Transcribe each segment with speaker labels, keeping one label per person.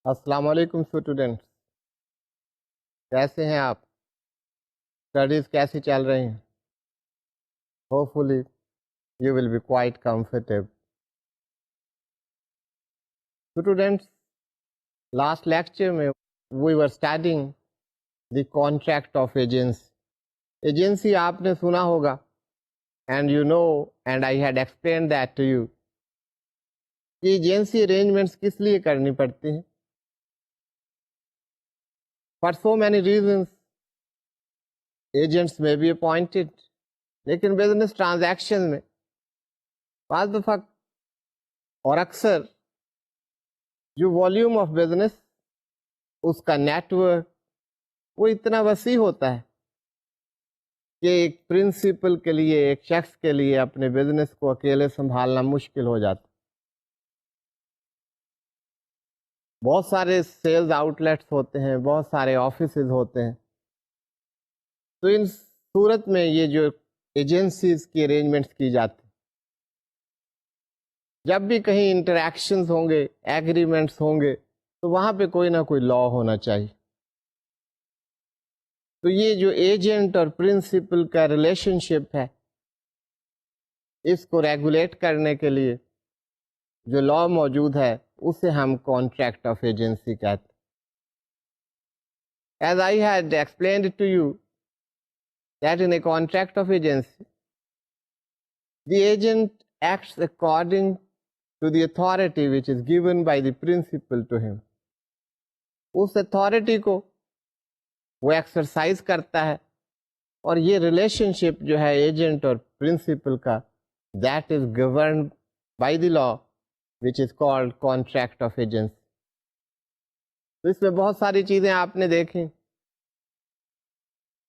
Speaker 1: السلام علیکم اسٹوڈینٹس، کیسے ہیں آپ؟ اسٹڈیز کیسی چل رہی ہیں؟ Hopefully you will be quite comfortable. Students, last lecture میں we were studying the contract of agency. Agency آپ نے سنا ہوگا، and you know and I had explain that to you کہ ایجنسی ارینجمنٹس کس لیے کرنی پڑتی ہیں. For so many reasons agents may be appointed, لیکن بزنس ٹرانزیکشن میں بعض دفعہ اور اکثر جو والیوم آف بزنس، اس کا نیٹ ورک وہ اتنا وسیع ہوتا ہے کہ ایک پرنسپل کے لیے، ایک شخص کے لیے اپنے بزنس کو اکیلے سنبھالنا مشکل ہو جاتا. بہت سارے سیلز آؤٹ لیٹس ہوتے ہیں، بہت سارے آفیسز ہوتے ہیں. تو ان صورت میں یہ جو ایجنسیز کی ارینجمنٹس کی جاتی، جب بھی کہیں انٹریکشنز ہوں گے، ایگریمنٹس ہوں گے، تو وہاں پہ کوئی نہ کوئی لا ہونا چاہیے. تو یہ جو ایجنٹ اور پرنسپل کا ریلیشن شپ ہے، اس کو ریگولیٹ کرنے کے لیے جو لا موجود ہے اسے ہم کانٹریکٹ آف ایجنسی کہتے ہیں. As I had explained to you that in a contract of agency, the agent acts according to the authority which is given by the principal to him. اس authority کو وہ exercise کرتا ہے، اور یہ relation شپ جو ہے ایجنٹ اور پرنسپل کا، that is governed by the law which is called contract of agency. تو اس میں بہت ساری چیزیں آپ نے دیکھی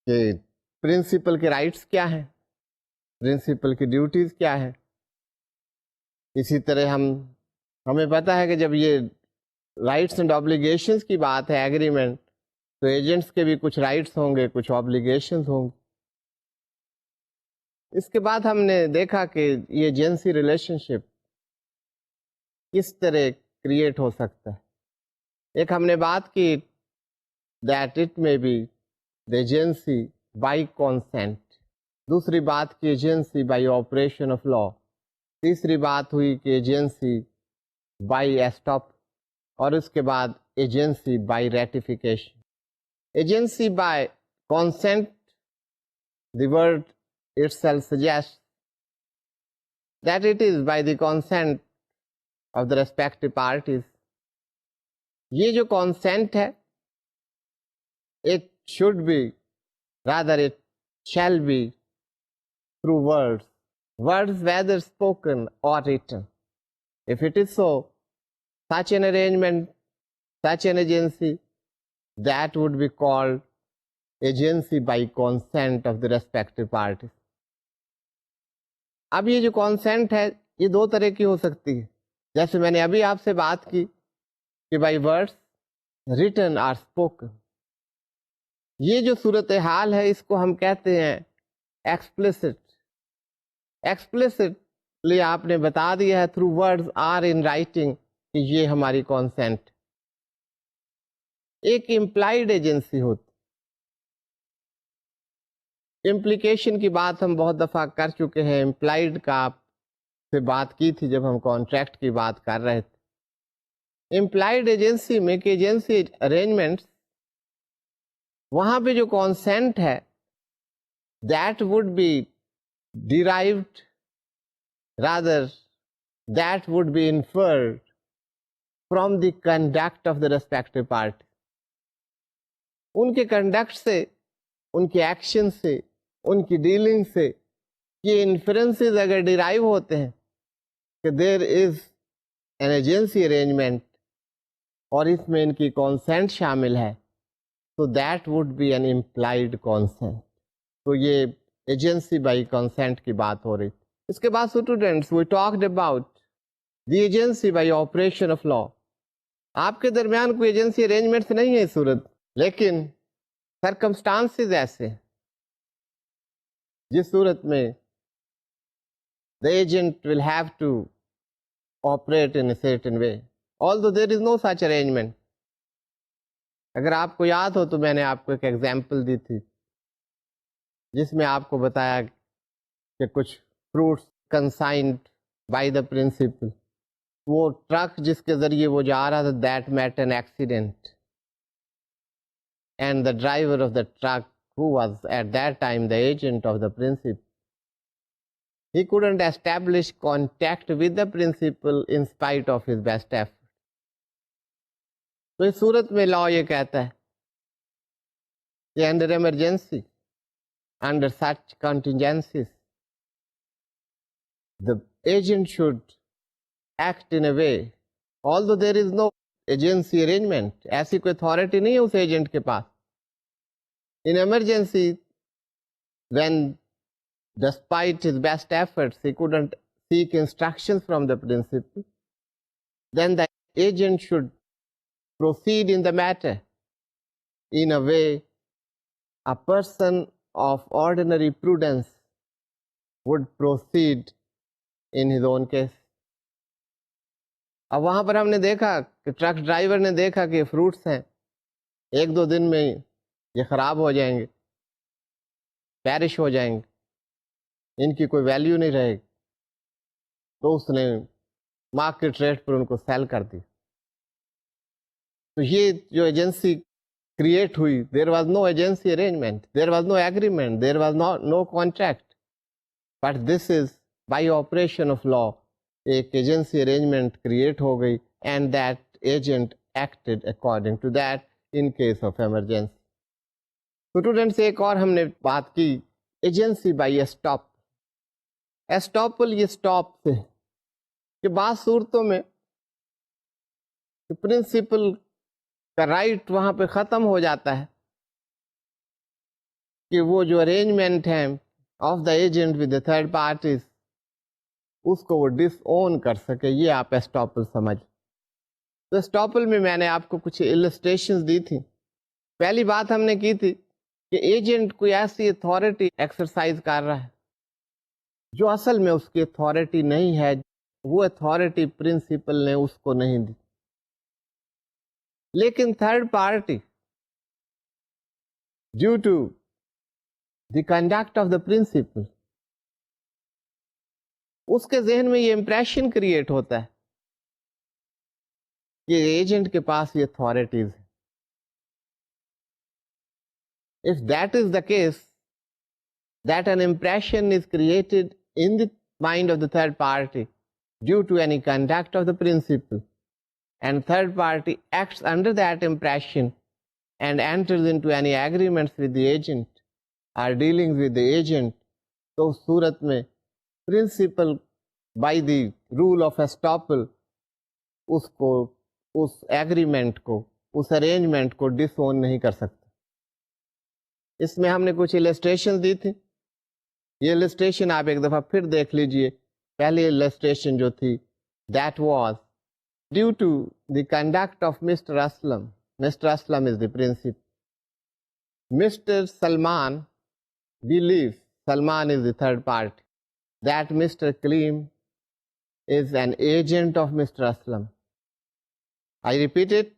Speaker 1: کہ پرنسپل کے رائٹس کیا ہیں، پرنسپل کی ڈیوٹیز کیا ہے. اسی طرح ہمیں پتہ ہے کہ جب یہ رائٹس اینڈ آبلیگیشنز کی بات ہے، ایگریمنٹ، تو ایجنٹس کے بھی کچھ رائٹس ہوں گے، کچھ آبلیگیشنز ہوں گے. اس کے بعد ہم نے دیکھا کہ یہ ایجنسی ریلیشن شپ کس طرح کریٹ ہو سکتا ہے. ایک ہم نے بات کی دیٹ اٹ میں be the agency by consent, دوسری بات کی agency by operation of law, تیسری بات ہوئی کہ ایجنسی بائی ایسٹاپ، اور اس کے بعد agency by ratification. Agency by consent, the word itself suggests that it is by the consent of the respective parties. یہ جو consent ہے، it should be, rather it shall be through words whether spoken or written. If it is so, such an arrangement, such an agency, that would be called agency by consent of the respective parties. اب یہ جو consent ہے یہ دو طرح کی ہو سکتی ہے، جیسے میں نے ابھی آپ سے بات کی کہ بائی ورڈس، ریٹن اور اسپوکن. یہ جو صورتحال ہے اس کو ہم کہتے ہیں ایکسپلسٹ. ایکسپلسٹلی آپ نے بتا دیا ہے through words or in writing کہ یہ ہماری کانسینٹ. ایک امپلائڈ ایجنسی ہوتی، امپلیکیشن کی بات ہم بہت دفعہ کر چکے ہیں، امپلائڈ کا آپ سے بات کی تھی جب ہم کانٹریکٹ کی بات کر رہے تھے. امپلائڈ ایجنسی میں کہ ایجنسی ارینجمنٹس، وہاں پہ جو کانسینٹ ہے that would be derived, rather that would be inferred from the conduct of the respective party. ان کے کنڈکٹ سے، ان کے ایکشن سے، ان کی ڈیلنگ سے یہ انفرنسز اگر ڈیرائیو ہوتے ہیں کہ there is an agency arrangement اور اس میں ان کی کانسینٹ شامل ہے، تو that would be an implied consent. تو یہ ایجنسی بائی کانسینٹ کی بات ہو رہی تھی. اس کے بعد students we talked about the agency by operation of law. آپ کے درمیان کوئی ایجنسی ارینجمنٹس نہیں ہے اس صورت، لیکن سرکمسٹانسز ایسے ہیں جس صورت میں the agent will have to operate in a certain way, although there is no such arrangement. اگر آپ کو یاد ہو تو میں نے آپ کو ایک ایگزامپل دی تھی جس میں آپ کو بتایا کہ کچھ fruits consigned by the principal, وہ ٹرک جس کے ذریعے وہ جا رہا تھا that met an accident and the driver of the truck who was at that time the agent of the principal, he couldn't establish contact with the principal in spite of his best effort. تو اس صورت میں لا یہ کہتا ہے کہ under emergency, under such contingencies, the agent should act in a way, although there is no agency arrangement, ایسی کوئی authority نہیں ہے اس ایجنٹ کے پاس. In emergency, when despite his best efforts he couldn't seek instructions from the principal, then the agent should proceed in the matter in a way a person of ordinary prudence would proceed in his own case. اب وہاں پر ہم نے دیکھا کہ truck driver نے دیکھا کہ fruits ہیں، ایک دو دن میں یہ خراب ہو جائیں گے، پیرش ہو جائیں گے، ان کی کوئی ویلیو نہیں رہے گی، تو اس نے مارکیٹ ریٹ پر ان کو سیل کر دی. تو یہ جو ایجنسی کریٹ ہوئی، there was no agency arrangement, there was no agreement, there was no contract, but this is by operation of law ایک ایجنسی ارینجمنٹ کریٹ ہو گئی and that agent acted according to that in case of emergency. Students ایک اور ہم نے بات کی agency by stop. اسٹاپل یہ اسٹاپ سے کہ بعض صورتوں میں پرنسپل کا رائٹ وہاں پہ ختم ہو جاتا ہے کہ وہ جو ارینجمنٹ ہے of the agent with the third parties اس کو وہ ڈس اون کر سکے. یہ آپ اسٹاپل سمجھ. تو اسٹاپل میں نے آپ کو کچھ السٹریشنز دی تھی. پہلی بات ہم نے کی تھی کہ ایجنٹ کوئی ایسی اتھارٹی ایکسرسائز کر رہا ہے جو اصل میں اس کی اتھارٹی نہیں ہے، وہ اتھارٹی پرنسپل نے اس کو نہیں دی. لیکن third party due to the conduct of the principal اس کے ذہن میں یہ امپریشن کریٹ ہوتا ہے کہ ایجنٹ کے پاس یہ اتھارٹیز ہے. If that is the case, that an impression is created in the mind of the third party due to any conduct of the principal, and third party acts under that impression and enters into any agreements with the agent or dealings with the agent, تو اس صورت میں principal by the rule of estoppel اس کو، اس agreement کو، اس arrangement کو ڈس اون نہیں کر سکتا. اس میں ہم نے کچھ السٹریشن دی تھی. یہ السٹریشن آپ ایک دفعہ پھر دیکھ لیجئے. پہلی السٹریشن جو تھی that was due to the conduct of Mr Aslam. Mr Aslam is the principal. Mr Salman believes, Salman is the third party, that Mr. Kaleem is an agent of Mr. Aslam. I repeat it,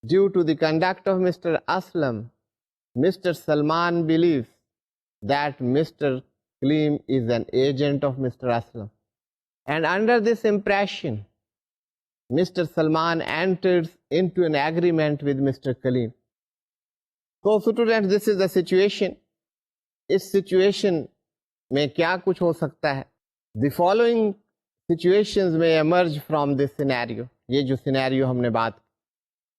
Speaker 1: due to the conduct of Mr. Aslam, Mr. Salman believes that Mr. Kaleem is an agent of Mr. Aslam. And under this impression, Mr. Salman enters into an agreement with Mr. Kaleem. So students, this is the situation. اس situation میں کیا کچھ ہو سکتا ہے؟ The following situations میں emerge from this scenario. یہ جو سینیریو ہم نے بات کی.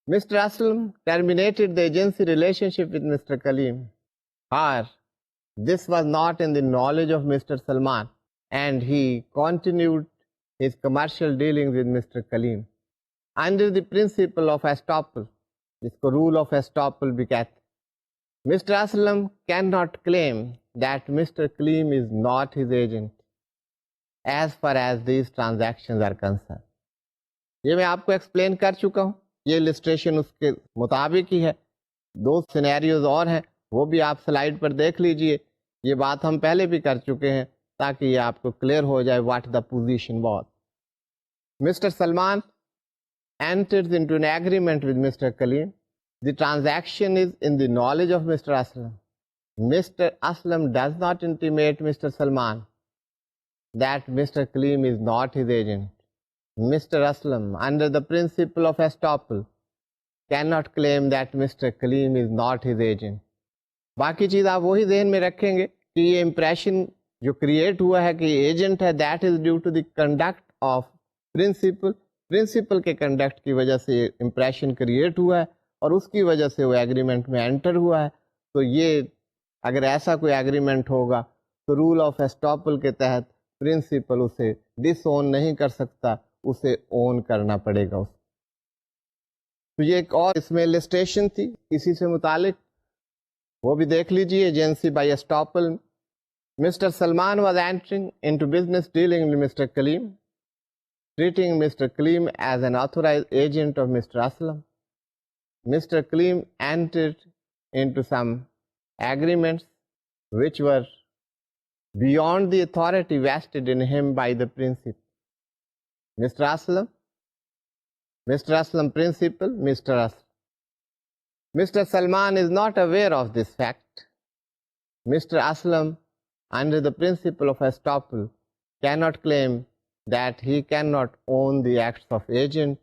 Speaker 1: Mr Aslam terminated the agency relationship with Mr Kaleem. This was not in the knowledge of Mr Salman and he continued his commercial dealing with Mr Kaleem under the principal of estoppel, جس کو role of ایسٹاپل بھی کہتے. Mr. Aslam cannot claim that Mr. Kaleem is not his agent as far as these transactions are concerned. یہ میں آپ کو explain کر چکا ہوں. یہ السٹریشن اس کے مطابق ہی ہے. دو سینیریوز اور ہیں، وہ بھی آپ سلائیڈ پر دیکھ لیجئے. یہ بات ہم پہلے بھی کر چکے ہیں تاکہ یہ آپ کو کلیئر ہو جائے what the position was. Mr. Salman enters into an agreement with Mr. Kaleem The transaction is in the knowledge of Mr. Aslam. Mr. Aslam does not intimate Mr. Salman that Mr. Kaleem is not his agent. Mr. Aslam, under the principle of estoppel, cannot claim that Mr. Kaleem is not his agent. باقی چیز آپ وہی ذہن میں رکھیں گے کہ یہ امپریشن جو کریٹ ہوا ہے کہ ایجنٹ ہے, that is due to the conduct of principal. Principal کے کنڈکٹ کی وجہ سے امپریشن کریٹ ہوا ہے اور اس کی وجہ سے وہ ایگریمنٹ میں انٹر ہوا ہے. تو یہ اگر ایسا کوئی ایگریمنٹ ہوگا تو رول آف ایسٹاپل کے تحت پرنسپل اسے ڈس اون نہیں کر سکتا, اسے اون کرنا پڑے گا. تو یہ ایک اور اس میں لسٹیشن تھی اسی سے متعلق, وہ بھی دیکھ لیجیے. Agency by estoppel. Mr Salman was entering into business dealing with Mr Kaleem, treating Mr. Kaleem as an authorized agent of Mr. Aslam. Mr. Kaleem entered into some agreements which were beyond the authority vested in him by the principal. Mr. Aslam principal, Mr. Aslam. Mr. Salman is not aware of this fact. Mr. Aslam, under the principle of estoppel, cannot claim that he cannot own the acts of agent,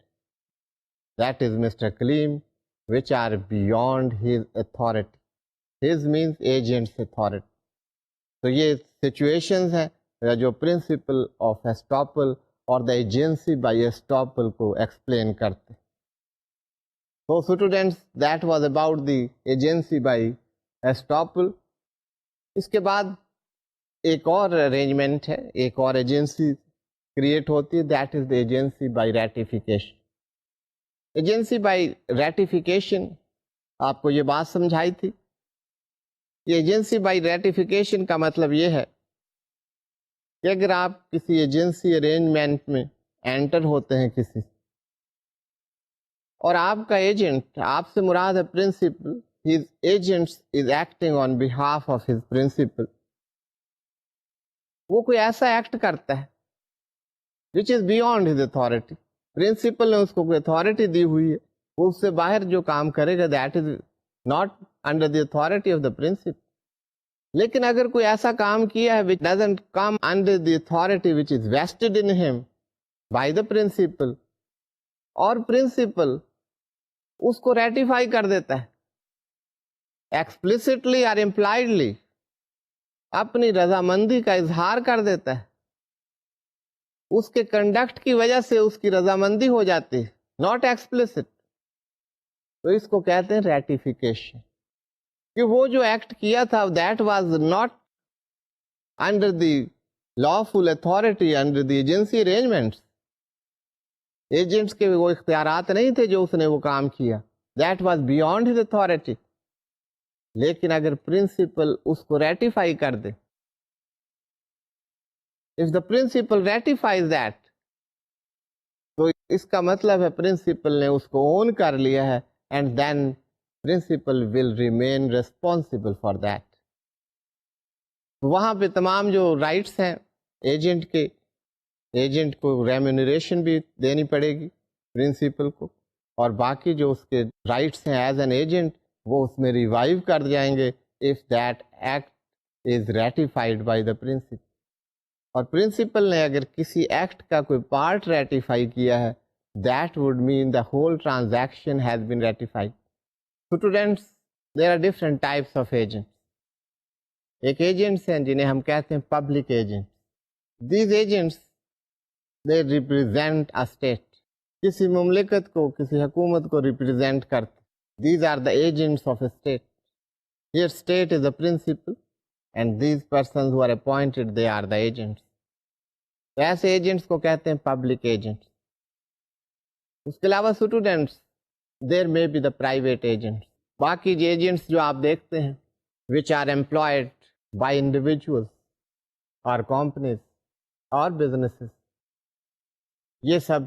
Speaker 1: that is Mr. Kaleem, which are beyond his authority. His means agent's authority. تو یہ situations ہیں جو principal of ایسٹاپل اور دا agency by ایسٹاپل کو explain کرتے. So students, that was about the agency by estoppel. اس کے بعد ایک اور ارینجمنٹ ہے, ایک اور ایجنسی کریٹ ہوتی ہے, that is the agency by ratification. Agency by ratification آپ کو یہ بات سمجھائی تھی. یہ ایجنسی بائی ریٹیفیکیشن کا مطلب یہ ہے کہ اگر آپ کسی ایجنسی ارینجمنٹ میں انٹر ہوتے ہیں کسی, اور آپ کا ایجنٹ, آپ سے مراد ہے principal, his agent is acting on behalf of his principal, وہ کوئی ایسا ایکٹ کرتا ہے which is beyond his authority. Principal نے اس کو کوئی اتھارٹی دی ہوئی ہے, وہ اس سے باہر جو کام کرے گا that is not under the authority of the principal. لیکن اگر کوئی ایسا کام کیا ہے which doesn't come under the authority which is vested in him by the principal, اور پرنسپل اس کو ریٹیفائی کر دیتا ہے ایکسپلسٹلی اور امپلائڈلی, اپنی رضامندی کا اظہار کر دیتا ہے, اس کے کنڈکٹ کی وجہ سے اس کی رضامندی ہو جاتی ہے, ناٹ ایکسپلسٹ, تو اس کو کہتے ہیں ریٹیفیکیشن. کہ وہ جو ایکٹ کیا تھا that was not under the lawful authority under the agency arrangements. Agents کے وہ اختیارات نہیں تھے جو اس نے وہ کام کیا, that was beyond his authority. لیکن اگر پرنسپل اس کو ریٹیفائی کر دے, if the principal ratifies that, تو اس کا مطلب ہے پرنسپل نے اس کو اون کر لیا ہے, and then principal will remain responsible for that. وہاں پہ تمام جو رائٹس ہیں ایجنٹ کے, ایجنٹ کو ریمونریشن بھی دینی پڑے گی پرنسپل کو, اور باقی جو اس کے رائٹس ہیں ایز این ایجنٹ وہ اس میں ریوائیو کر جائیں گے if that act is ratified by the principal. اور پرنسپل نے اگر کسی ایکٹ کا کوئی پارٹ ریٹیفائی کیا ہے, that would mean the whole transaction has been ratified. Students, there are different types of agents. ایک ایجنٹس ہیں جنہیں ہم کہتے ہیں public agent. These agents, they represent a state. کسی مملکت کو, کسی حکومت کو ریپرزینٹ کرتے. These are the agents of a state. Here state is the principal and these persons who are appointed, they are the agents. تو ایسے agents کو کہتے ہیں پبلک ایجنٹس. اس کے علاوہ students, there may be the private agents. باقی جو agents جو آپ دیکھتے ہیں which are employed by individuals or companies or businesses, یہ سب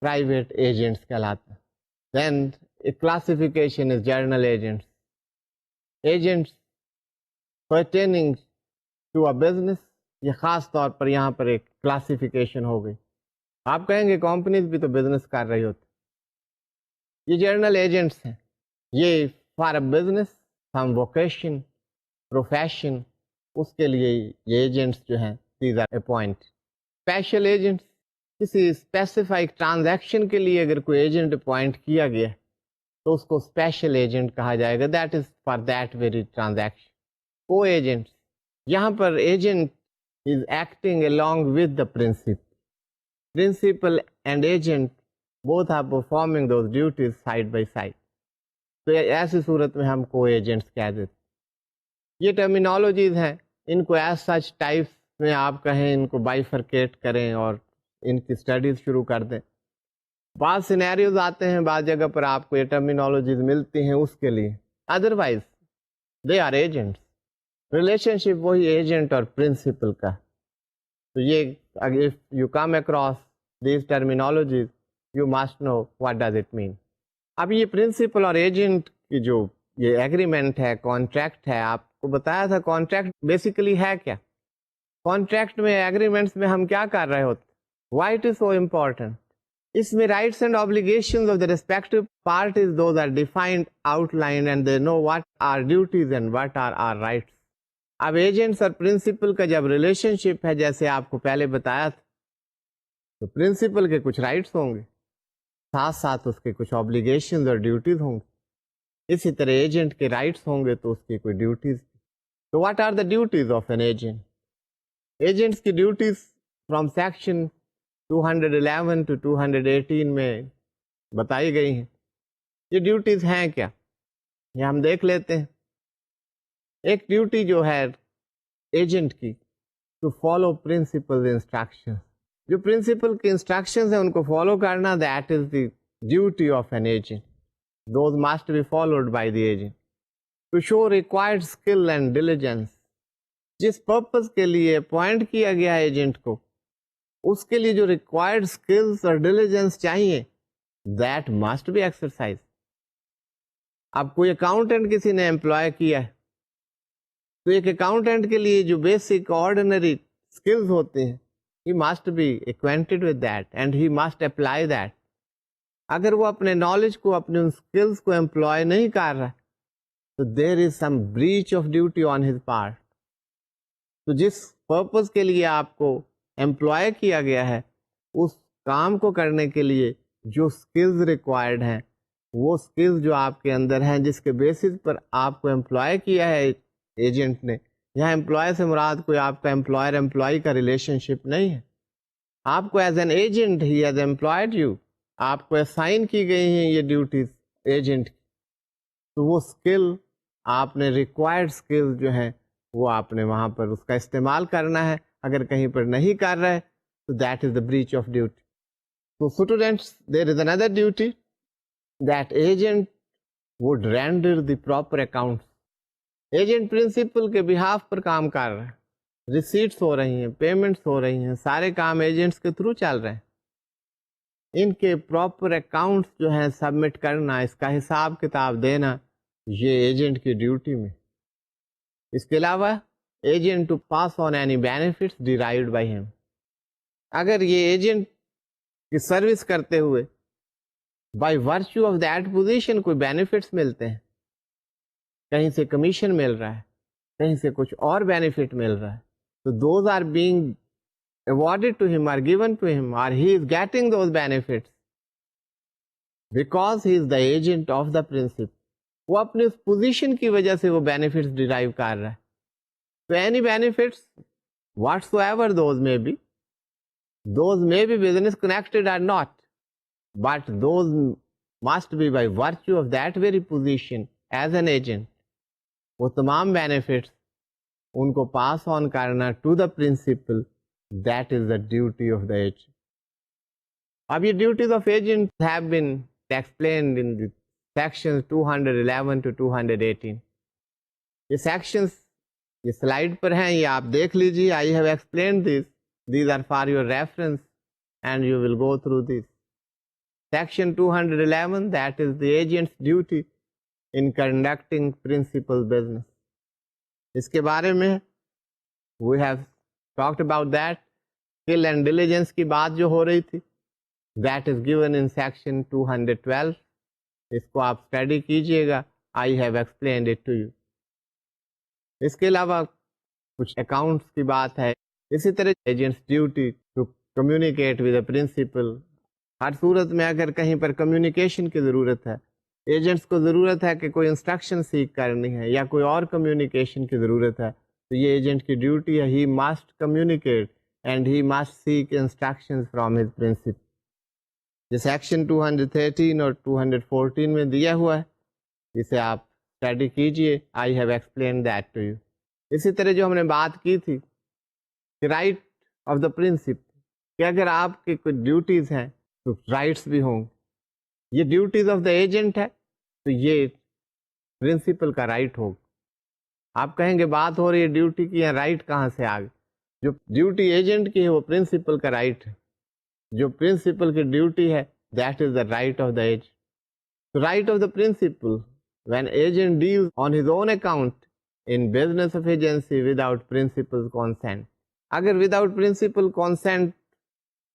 Speaker 1: پرائیویٹ ایجنٹس کہلاتے ہیں. Then a classification is general agents. Agents pertaining to a business, یہ خاص طور پر یہاں پر ایک کلاسیفیکیشن ہو گئی. آپ کہیں گے کمپنیز بھی تو بزنس کر رہی ہوتی, یہ جنرل ایجنٹس ہیں. یہ فار بزنس ہم ووکیشن پروفیشن اس کے لیے یہ ایجنٹس جو ہیں these are appoint. Special agents کسی اسپیسیفائک ٹرانزیکشن کے لیے اگر کوئی ایجنٹ اپوائنٹ کیا گیا تو اس کو اسپیشل ایجنٹ کہا جائے گا. That is for that very transaction. کو ایجنٹ یہاں پر agent is acting along with the principal. Principal and agent both are performing those duties side by side. تو ایسی صورت میں ہم کو ایجنٹس کہہ دیتے. یہ ٹرمینالوجیز ہیں, ان کو ایز سچ ٹائپس میں آپ کہیں ان کو بائیفرکیٹ کریں اور ان کی اسٹڈیز شروع کر دیں. بعض سینیریوز آتے ہیں, بعض جگہ پر آپ کو یہ ٹرمینالوجیز ملتی ہیں اس کے لیے. Otherwise they are agents. Relationship وہی ایجنٹ اور پرنسپل کا. تو یہ اگر you come across these terminologies you must know what does it mean. اب یہ پرنسپل اور ایجنٹ کی جو یہ ایگریمنٹ ہے, کانٹریکٹ ہے, آپ کو بتایا تھا کانٹریکٹ بیسیکلی ہے کیا. کانٹریکٹ میں ایگریمنٹس میں ہم کیا کر رہے ہوتے, why it is so important. اس میں rights and obligations of the respective parties those are defined outlined and they know what are duties and what are are rights. اب ایجنٹس اور پرنسپل کا جب ریلیشن شپ ہے جیسے آپ کو پہلے بتایا تھا, تو پرنسپل کے کچھ رائٹس ہوں گے, ساتھ ساتھ اس کے کچھ آبلیگیشنز اور ڈیوٹیز ہوں گی. اسی طرح ایجنٹ کے رائٹس ہوں گے تو اس کی کوئی ڈیوٹیز. تو what are the duties of an agent. Agents کی ڈیوٹیز فرام سیکشن 211 to 218 میں بتائی گئی ہیں. یہ ڈیوٹیز ہیں کیا, یہ ہم دیکھ لیتے ہیں. ایک ڈیوٹی جو ہے ایجنٹ کی, ٹو فالو پرنسپل انسٹرکشن. جو پرنسپل کے انسٹرکشنز ہیں ان کو فالو کرنا, that is the duty of an agent. Those must be followed by the agent. To show required skill and diligence. جس پرپز کے لیے اپوائنٹ کیا گیا ہے ایجنٹ کو, اس کے لیے جو ریکوائرڈ اسکلس اور ڈیلیجنس چاہیے, دیٹ مسٹ بی ایکسرسائز. اب کوئی اکاؤنٹنٹ کسی نے امپلوائے کیا ہے, تو ایک اکاؤنٹنٹ کے لیے جو بیسک آرڈینری اسکلز ہوتے ہیں, he must be acquainted with that and he must apply that. اگر وہ اپنے نالج کو, اپنے ان اسکلس کو امپلوائے نہیں کر رہا, تو there is some breach of duty on his part. تو جس پرپز کے لیے آپ کو امپلوائے کیا گیا ہے, اس کام کو کرنے کے لیے جو اسکلز ریکوائرڈ ہیں, وہ اسکلز جو آپ کے اندر ہیں, جس کے بیسس پر آپ کو امپلوائے کیا ہے ایجنٹ نے. یہاں امپلائی سے مراد کوئی آپ کا امپلائر امپلائی کا ریلیشن شپ نہیں ہے. آپ کو as an agent he has employed you, آپ کو اسائن کی گئی ہیں یہ ڈیوٹیز ایجنٹ کی. تو وہ اسکل آپ نے, ریکوائرڈ اسکل جو ہیں وہ آپ نے وہاں پر اس کا استعمال کرنا ہے. اگر کہیں پر نہیں کر رہے تو that is the breach of duty. تو students, there is under duty that agent would render the proper accounts. Agent principal کے بہاف پر کام کر رہے ہیں, ریسیٹس ہو رہی ہیں, پیمنٹس ہو رہی ہیں, سارے کام ایجنٹس کے تھرو چل رہے ہیں. ان کے پراپر اکاؤنٹس جو ہیں سبمٹ کرنا, اس کا حساب کتاب دینا, یہ ایجنٹ کی ڈیوٹی میں. اس کے علاوہ agent to pass on any benefits derived by him. اگر یہ ایجنٹ کی سروس کرتے ہوئے by virtue of that position کوئی بینیفٹس ملتے ہیں, کہیں سے کمیشن مل رہا ہے, کہیں سے کچھ اور بینیفٹ مل رہا ہے, تو those are being awarded to him or given to him, or he is getting those benefits because he is the agent of the principal. وہ اپنی اس پوزیشن کی وجہ سے وہ بینیفٹس ڈیرائیو کر رہا ہے. تو any benefits whatsoever those may be business connected or not, but those must be by virtue of that very position as an agent. وہ تمام بینیفٹس ان کو پاس آن کرنا to the principal, that is the duty of the agent. اب یہ duties of agent have been explained in the section 211 to 218. یہ sections یہ slide پر ہیں, یہ آپ دیکھ لیجیے. I have explained these are for your reference and you will go through this. Section 211, that is the agent's duty in conducting principal business. اس کے بارے میں we have talked about that. Skill and diligence کی بات جو ہو رہی تھی, that is given in section 212. اس کو آپ اسٹڈی کیجئے گا. I have explained it to you. اس کے علاوہ کچھ اکاؤنٹس کی بات ہے. اسی طرح agents duty to communicate with a principal. ہر صورت میں اگر کہیں پر کمیونیکیشن کی ضرورت ہے، ایجنٹس کو ضرورت ہے کہ کوئی انسٹرکشن سیکھ کرنی ہے یا کوئی اور کمیونیکیشن کی ضرورت ہے، تو یہ ایجنٹ کی ڈیوٹی ہے. He must communicate and he must seek instruction from his principal. یہ سیکشن 213 اور 214 میں دیا ہوا ہے، جسے آپ اسٹڈی کیجئے. I have explain that to you. اسی طرح جو ہم نے بات کی تھی کہ رائٹ آف دا پرنسپل، کہ اگر آپ کی کچھ ڈیوٹیز ہیں تو رائٹس بھی ہوں. یہ ڈیوٹیز آف دا ایجنٹ ہے تو یہ پرنسپل کا رائٹ ہوگا. آپ کہیں گے بات ہو رہی ہے ڈیوٹی کی، یا رائٹ کہاں سے آ گئی؟ جو ڈیوٹی ایجنٹ کی ہے وہ پرنسپل کا رائٹ ہے. جو پرنسپل کی ڈیوٹی ہے that is the right of the agent. Right of the principal when agent deals on his own account in business of agency without principal consent. اگر without principal consent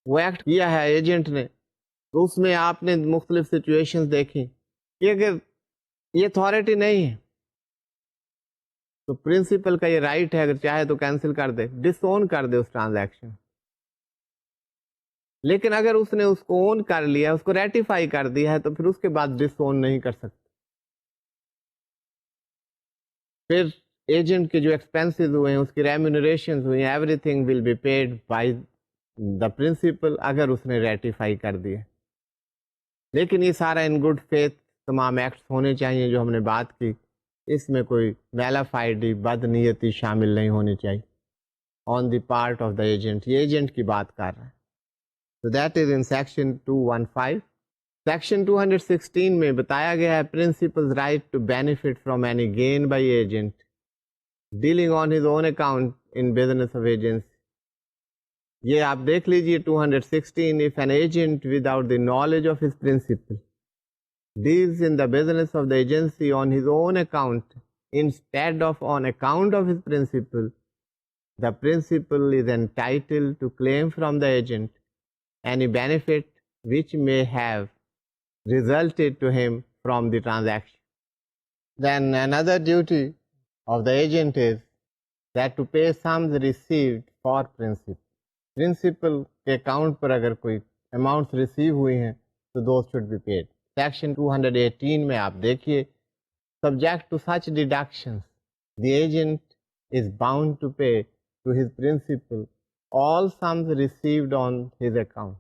Speaker 1: وہ act کیا ہے agent نے، تو اس میں آپ نے مختلف سچویشنز دیکھی کہ اگر یہ اتھارٹی نہیں ہے تو پرنسپل کا یہ رائٹ ہے، اگر چاہے تو کینسل کر دے، ڈس اون کر دے اس ٹرانزیکشن. لیکن اگر اس نے اس کو اون کر لیا، اس کو ریٹیفائی کر دیا ہے، تو پھر اس کے بعد ڈس اون نہیں کر سکتے. پھر ایجنٹ کے جو ایکسپینسز ہوئے ہیں، اس کی ریمونریشنز ہوئی ہیں، everything will be paid by the principal اگر اس نے ریٹیفائی کر دیا. لیکن یہ سارا ان گڈ فیتھ تمام ایکٹس ہونے چاہیے جو ہم نے بات کی. اس میں کوئی میلافائڈی، بد نیتی شامل نہیں ہونی چاہیے on the part of the agent. یہ ایجنٹ کی بات کر رہا ہے. So that is in section 215. Section 216 میں بتایا گیا ہے principal's right to benefit from any gain by agent dealing on his own account in business of agency. یہ آپ دیکھ لیجئے 216. If an agent without the knowledge of his principal deals in the business of the agency on his own account instead of on account of his principal, the principal is entitled to claim from the agent any benefit which may have resulted to him from the transaction. Then another duty of the agent is that to pay sums received for principal. Principal کے account پر اگر کوئی amounts receive ہوئی ہیں تو those should be paid. Section 218 میں آپ دیکھیے subject to such deductions the agent is bound to pay to his principal all sums received on his account.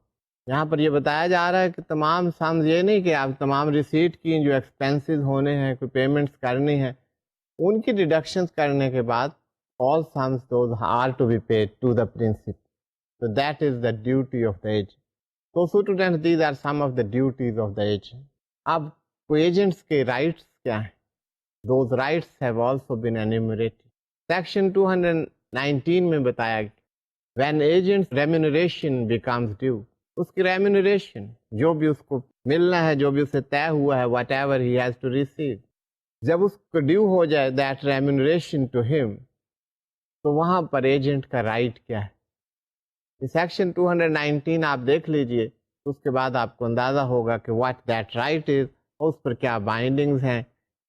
Speaker 1: یہاں پر یہ بتایا جا رہا ہے کہ تمام سمز، یہ نہیں کہ آپ تمام ریسیٹ کی جو ایکسپینسز ہونے ہیں، کوئی پیمنٹس کرنی ہیں، ان کی ڈیڈکشنز کرنے کے بعد all sums those are to be paid to the principal. So that is the duty of the agent. So students, these are some of the duties of the agent. اب کوئی agents کے rights کیا ہیں؟ Those rights have also been enumerated. Section 219 میں بتایا گیا when agent's remuneration becomes due. اس کی remuneration جو بھی اس کو ملنا ہے، جو بھی اسے طے ہوا ہے، whatever he has to receive, جب اس کو ڈیو ہو جائے دیٹ ریمونریشن ٹو ہم، تو وہاں پر ایجنٹ کا رائٹ کیا ہے. سیکشن 219 آپ دیکھ لیجئے، اس کے بعد آپ کو اندازہ ہوگا کہ واٹ دیٹ رائٹ از، اور اس پر کیا بائنڈنگز ہیں،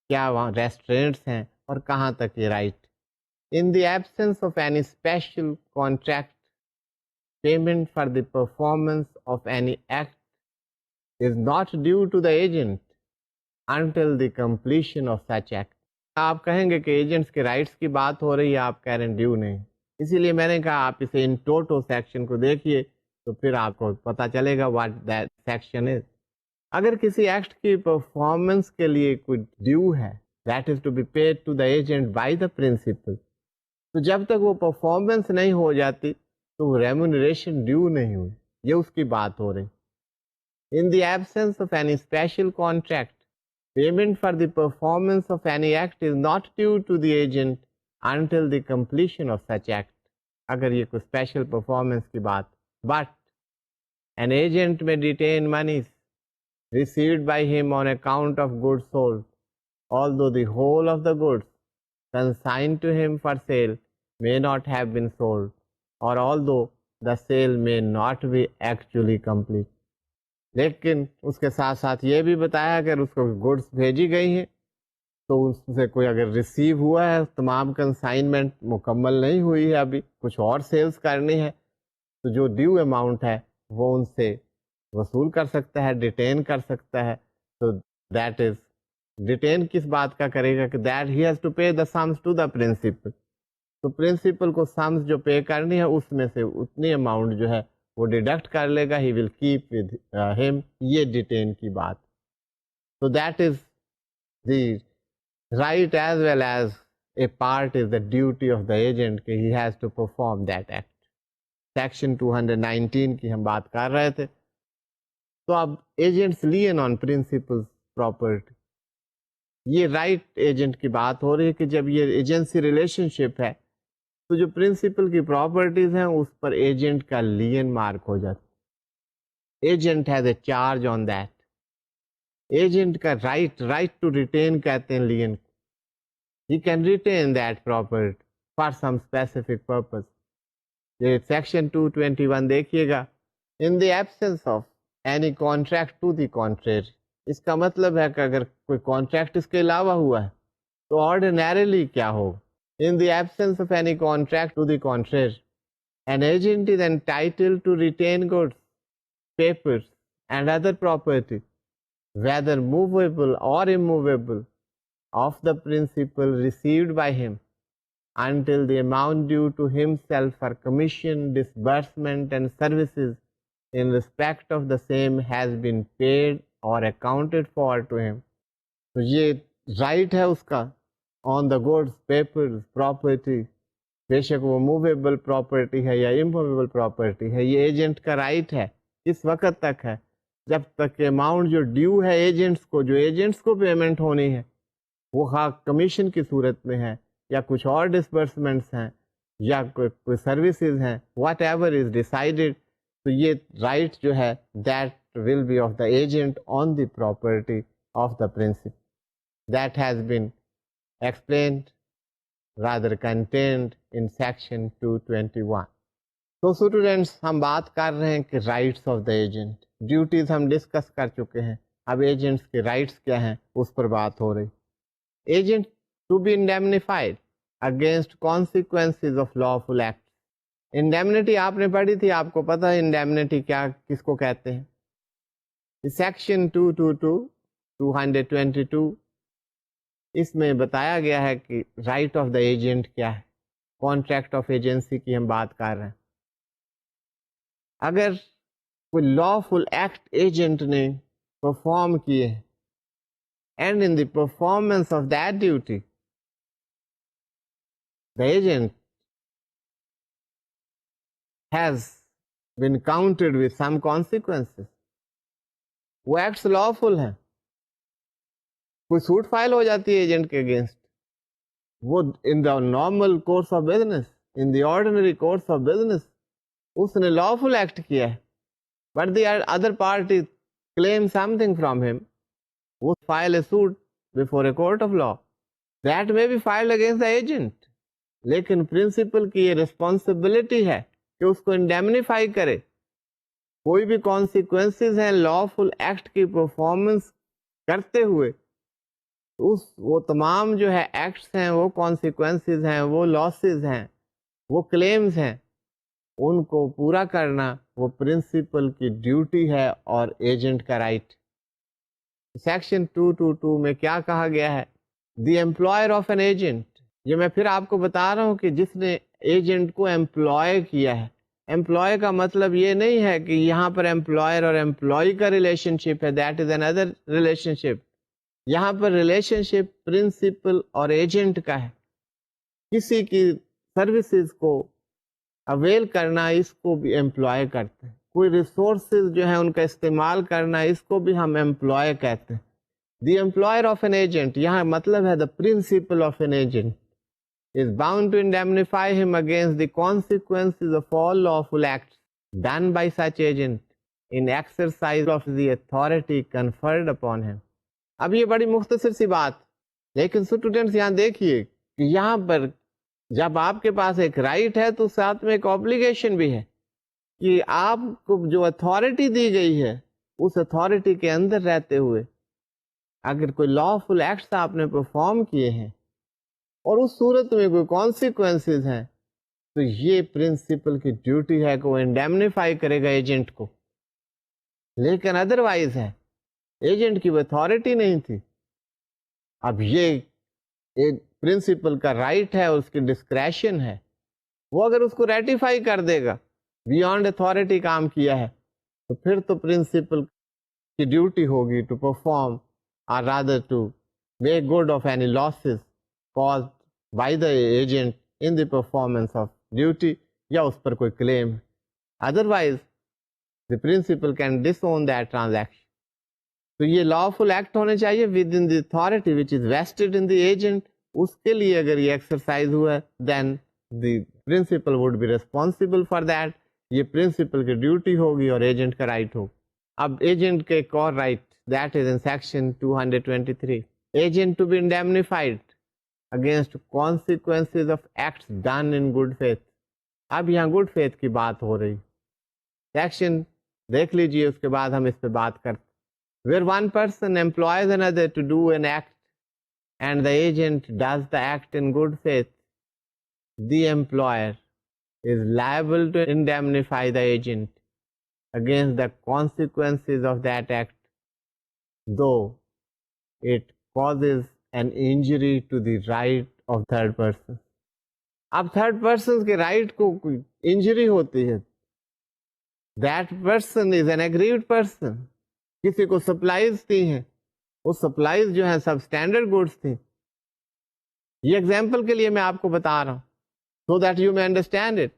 Speaker 1: کیا وہاں ریسٹرینٹس ہیں، اور کہاں تک یہ right. In the absence of any special contract, payment for the performance of any act is not due to the agent until the completion of such act. آپ کہیں گے کہ ایجنٹس کے رائٹس کی بات ہو رہی ہے، آپ کہہ رہے ہیں ڈیو نہیں. اسی لیے میں نے کہا آپ اسے ان ٹوٹو سیکشن کو دیکھیے تو پھر آپ کو پتا چلے گا واٹ دیٹ سیکشن از. اگر کسی ایکٹ کی پرفارمنس کے لیے کوئی ڈیو ہے that is to be paid to the agent by the principal, تو جب تک وہ پرفارمنس نہیں ہو جاتی تو وہ ریمونریشن ڈیو نہیں ہوئی. یہ اس کی بات ہو رہی. In the absence of any special contract, payment for the performance of any act is not due to the agent until the completion of such act. اگر یہ کوئی اسپیشل پرفارمنس کی بات. But an agent may detain monies received by him on account of goods sold, although the whole of the goods consigned to him for sale may not have been sold, or although the sale may not be actually complete. لیکن اس کے ساتھ ساتھ یہ بھی بتایا اگر اس کو goods بھیجی گئی ہیں تو اس سے کوئی اگر ریسیو ہوا ہے، تمام کنسائنمنٹ مکمل نہیں ہوئی ہے، ابھی کچھ اور سیلز کرنی ہے، تو جو ڈیو اماؤنٹ ہے وہ ان سے وصول کر سکتا ہے، ڈیٹین کر سکتا ہے. تو دیٹ از ڈیٹین کس بات کا کرے گا کہ that he has to pay the sums to the principal. تو پرنسپل کو سمز جو پے کرنی ہے اس میں سے اتنی اماؤنٹ جو ہے وہ ڈیڈکٹ کر لے گا، ہی ول کیپ ود ہم. یہ ڈیٹین کی بات. تو that is the right as well as a part is the duty of the agent کہ he has to perform that act. Section 219 کی ہم بات کر رہے تھے. تو اب agents lien on principal property, یہ رائٹ ایجنٹ کی بات ہو رہی ہے کہ جب یہ ایجنسی ریلیشن شپ ہے تو جو پرنسپل کی پراپرٹیز ہیں اس پر ایجنٹ کا لین مارک ہو جاتا ہے. Agent has a charge on that. Agent کا رائٹ ٹو ریٹین کہتے ہیں lien. He can retain that property for some specific purpose. یہ سیکشن 221 دیکھیے گا. In the absence of any contract to the contrary. اس کا مطلب ہے کہ اگر کوئی کانٹریکٹ اس کے علاوہ ہوا ہے تو آرڈینریلی کیا ہوگا. In the absence of any contract to the contrary, an agent is entitled to retain goods, papers, and other property, whether movable or immovable, of the principal received by him, until the amount due to himself for commission, disbursement, and services in respect of the same has been paid or accounted for to him. تو یہ right ہے اس کا آن the goods, papers, property, بے شک وہ movable property ہے یا immovable property ہے. یہ ایجنٹ کا رائٹ ہے. اس وقت تک ہے جب تک اماؤنٹ جو ڈیو ہے ایجنٹس کو، جو ایجنٹس کو پیمنٹ ہونی ہے، وہ خواہ کمیشن کی صورت میں ہے یا کچھ اور ڈسبرسمنٹس ہیں یا کوئی سروسز ہیں، واٹ ایور از ڈیسائیڈیڈ. تو یہ رائٹ جو ہے that will be of the agent on the property of the principal. That has been explained rather contained in section 221. تو اسٹوڈینٹس ہم بات کر رہے ہیں کہ rights of the agent. Duties ہم ڈسکس کر چکے ہیں، اب ایجنٹس کے رائٹس کیا ہیں اس پر بات ہو رہی. Agent to be indemnified against consequences of lawful act. Indemnity آپ نے پڑھی تھی، آپ کو پتہ ہے انڈیمنیٹی کیا کس کو کہتے ہیں. سیکشن 222 اس میں بتایا گیا ہے کہ رائٹ آف دا ایجنٹ کیا ہے. کانٹریکٹ آف ایجنسی کی ہم بات کر رہے ہیں. اگر کوئی lawful ایکٹ ایجنٹ نے پرفارم کیے and in the performance of that duty the agent has been counted with some consequences, وہ ایکٹس lawful ہیں. کوئی سوٹ فائل ہو جاتی ہے ایجنٹ کے اگینسٹ، وہ in the normal course of business, in the ordinary course of business اس نے lawful act کیا ہے، but the other party claim something from him, وہ file a suit before a court of law, that may be filed against the agent. لیکن principal کی یہ responsibility ہے کہ اس کو انڈیمنیفائی کرے. کوئی بھی کانسیکوینسز ہیں lawful ایکٹ کی پرفارمنس کرتے ہوئے، وہ تمام جو ہے ایکٹس ہیں، وہ کانسیکوینسز ہیں، وہ لاسز ہیں، وہ کلیمز ہیں، ان کو پورا کرنا وہ پرنسپل کی ڈیوٹی ہے اور ایجنٹ کا رائٹ. سیکشن 222 میں کیا کہا گیا ہے؟ دی امپلائر آف این ایجنٹ. یہ میں پھر آپ کو بتا رہا ہوں کہ جس نے ایجنٹ کو امپلوائے کیا ہے. امپلوائے کا مطلب یہ نہیں ہے کہ یہاں پر امپلائر اور امپلائی کا ریلیشن شپ ہے، دیٹ از اندر ریلیشن شپ. یہاں پر ریلیشن شپ پرنسپل اور ایجنٹ کا ہے. کسی کی سروسز کو اویل کرنا اس کو بھی امپلوائے کرتے ہیں. کوئی ریسورسز جو ہیں ان کا استعمال کرنا اس کو بھی ہم امپلوائے کہتے ہیں. The employer of an agent یہاں مطلب ہے the principal of an agent is bound to indemnify him against the consequences of all lawful acts done by such agent in exercise of the authority conferred upon him. اب یہ بڑی مختصر سی بات، لیکن students یہاں دیکھیے کہ یہاں پر جب آپ کے پاس ایک رائٹ ہے تو ساتھ میں ایک obligation بھی ہے کہ آپ کو جو اتھارٹی دی گئی ہے اس اتھارٹی کے اندر رہتے ہوئے اگر کوئی لافل ایکٹس آپ نے پرفارم کیے ہیں اور اس صورت میں کوئی کانسیکوینسز ہیں تو یہ پرنسپل کی ڈیوٹی ہے کہ وہ انڈیمنیفائی کرے گا ایجنٹ کو. لیکن ادروائز ہے ایجنٹ کی وہ اتھارٹی نہیں تھی. اب یہ پرنسپل کا رائٹ ہے اور اس کی ڈسکریشن ہے. وہ اگر اس کو ریٹیفائی کر دے گا بیونڈ اتھارٹی کام کیا ہے تو پھر تو پرنسپل کی ڈیوٹی ہوگی ٹو پرفارم اور rather to make good of any losses caused by the agent in the performance of duty یا اس پر کوئی کلیم. Otherwise the principal can disown that transaction. تو یہ lawful act ہونے چاہیے within the authority which is vested in the agent. اس کے لیے اگر یہ ایکسرسائز ہوا ہے then the principal would be responsible for that. یہ پرنسپل کی ڈیوٹی ہوگی اور ایجنٹ کا رائٹ ہوگا. اب ایجنٹ کے ایک اور right that is in section 223. Agent to be indemnified against consequences of acts done in good faith. اب یہاں گڈ فیتھ کی بات ہو رہی. سیکشن دیکھ لیجئے اس کے بعد ہم اس پہ بات کرتے. Where one person employs another to do an act and the agent does the act in good faith, the employer is liable to indemnify the agent against the consequences of that act, though it causes an injury to the right of third person. اب third person کے right کو کوئی injury ہوتی ہے, that person is an aggrieved person. کسی کو supplies دی ہیں, وہ سپلائیز جو ہیں سب اسٹینڈرڈ گڈس تھیں. یہ ایگزامپل کے لیے میں آپ کو بتا رہا ہوں so that you may understand it.